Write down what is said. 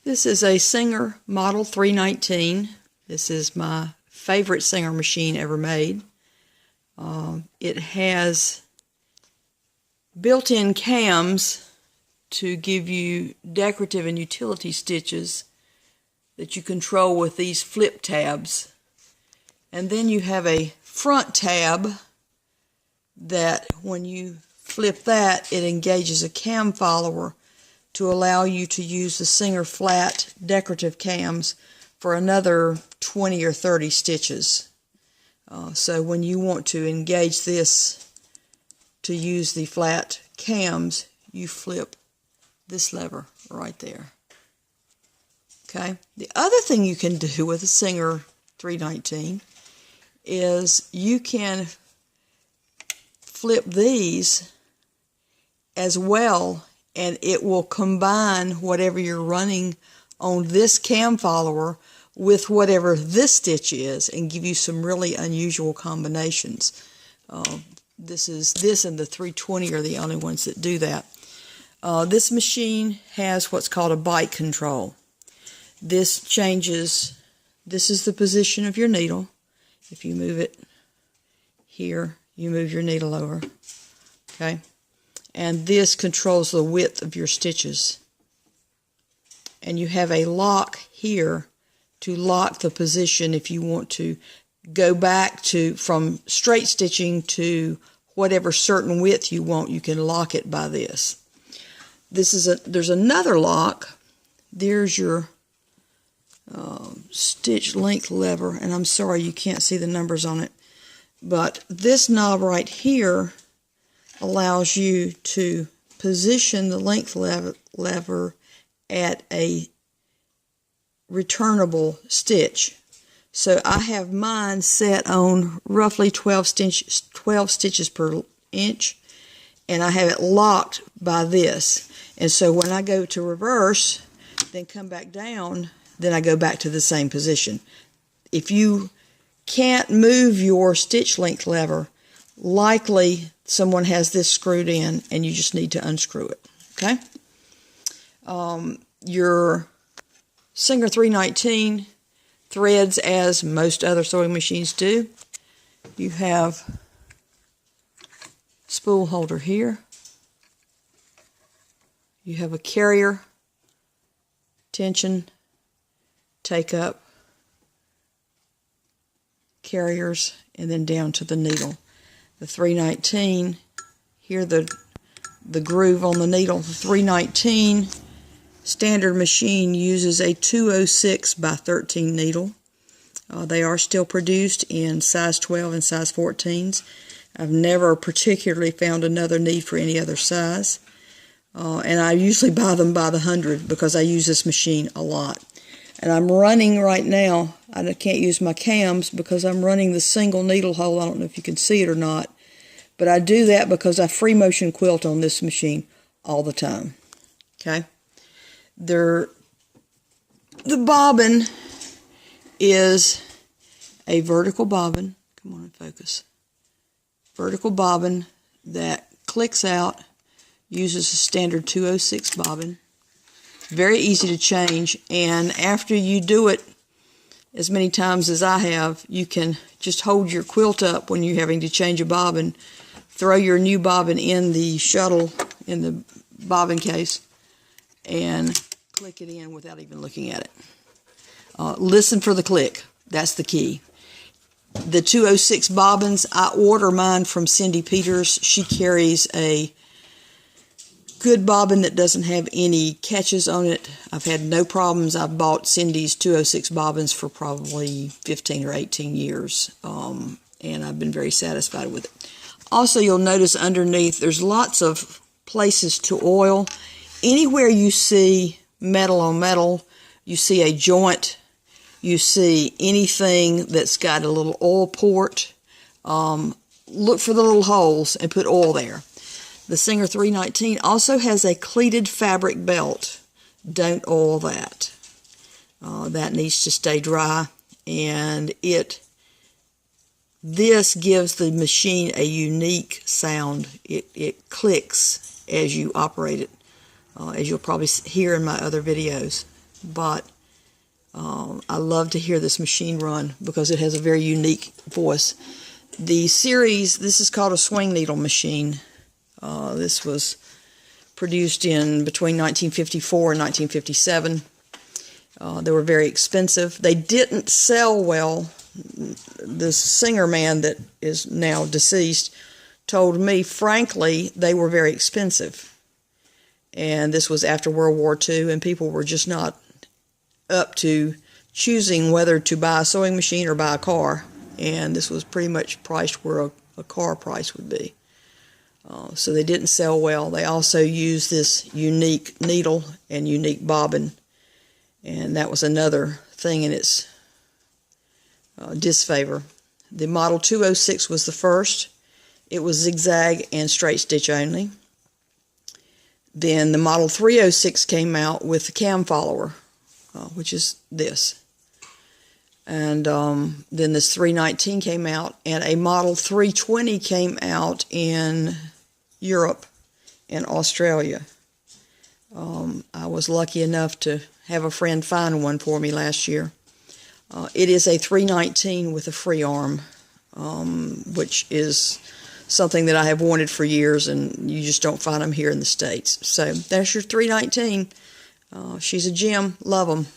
This is a Singer Model 319. This is my favorite Singer machine ever made. It has built-in cams to give you decorative and utility stitches that you control with these flip tabs. And then you have a front tab that when you flip that, it engages a cam follower to allow you to use the Singer flat decorative cams for another 20 or 30 stitches. So when you want to engage this to use the flat cams, you flip this lever right there. Okay. The other thing you can do with a Singer 319 is you can flip these as well, and it will combine whatever you're running on this cam follower with whatever this stitch is and give you some really unusual combinations. This and the 320 are the only ones that do that. This machine has what's called a bite control. This changes, this is the position of your needle. If you move it here, you move your needle over. Okay? And this controls the width of your stitches. And you have a lock here to lock the position if you want to go back to from straight stitching to whatever certain width you want. You can lock it by this. There's another lock. There's your stitch length lever, and I'm sorry you can't see the numbers on it, but this knob right here allows you to position the length lever at a returnable stitch. So I have mine set on roughly 12 stitches per inch, and I have it locked by this. And so when I go to reverse, then come back down, then I go back to the same position. If you can't move your stitch length lever, likely someone has this screwed in and you just need to unscrew it. Okay? Your Singer 319 threads as most other sewing machines do. You have spool holder here. You have a carrier, tension, take up, carriers, and then down to the needle. The 319, here the groove on the needle. The 319 standard machine uses a 206 by 13 needle. They are still produced in size 12 and size 14s. I've never particularly found another need for any other size. And I usually buy them by the 100 because I use this machine a lot. And I'm running right now, I can't use my cams because I'm running the single needle hole. I don't know if you can see it or not, but I do that because I free motion quilt on this machine all the time. Okay? The bobbin is a vertical bobbin. Come on and focus. Vertical bobbin that clicks out, uses a standard 206 bobbin. Very easy to change, and after you do it as many times as I have, you can just hold your quilt up when you're having to change a bobbin, throw your new bobbin in the shuttle, in the bobbin case, and click it in without even looking at it. Listen for the click. That's the key. The 206 bobbins, I order mine from Cindy Peters. She carries a good bobbin that doesn't have any catches on it. I've had no problems. I've bought Cindy's 206 bobbins for probably 15 or 18 years, and I've been very satisfied with it. Also, you'll notice underneath there's lots of places to oil. Anywhere you see metal on metal, you see a joint, you see anything that's got a little oil port, look for the little holes and put oil there. The Singer 319 also has a pleated fabric belt. Don't oil that. That needs to stay dry, and this gives the machine a unique sound. It clicks as you operate it, as you'll probably hear in my other videos. but I love to hear this machine run because it has a very unique voice. The series, this is called a swing needle machine. This was produced in between 1954 and 1957. They were very expensive. They didn't sell well. The singer man that is now deceased told me, frankly, they were very expensive. And this was after World War II, and people were just not up to choosing whether to buy a sewing machine or buy a car. And this was pretty much priced where a car price would be. So they didn't sell well. They also used this unique needle and unique bobbin, and that was another thing in its disfavor. The Model 206 was the first. It was zigzag and straight stitch only. Then the Model 306 came out with the cam follower, which is this. And then this 319 came out, and a Model 320 came out in Europe and Australia. I was lucky enough to have a friend find one for me last year. It is a 319 with a free arm, which is something that I have wanted for years, and you just don't find them here in the States. So that's your 319. She's a gem. Love them.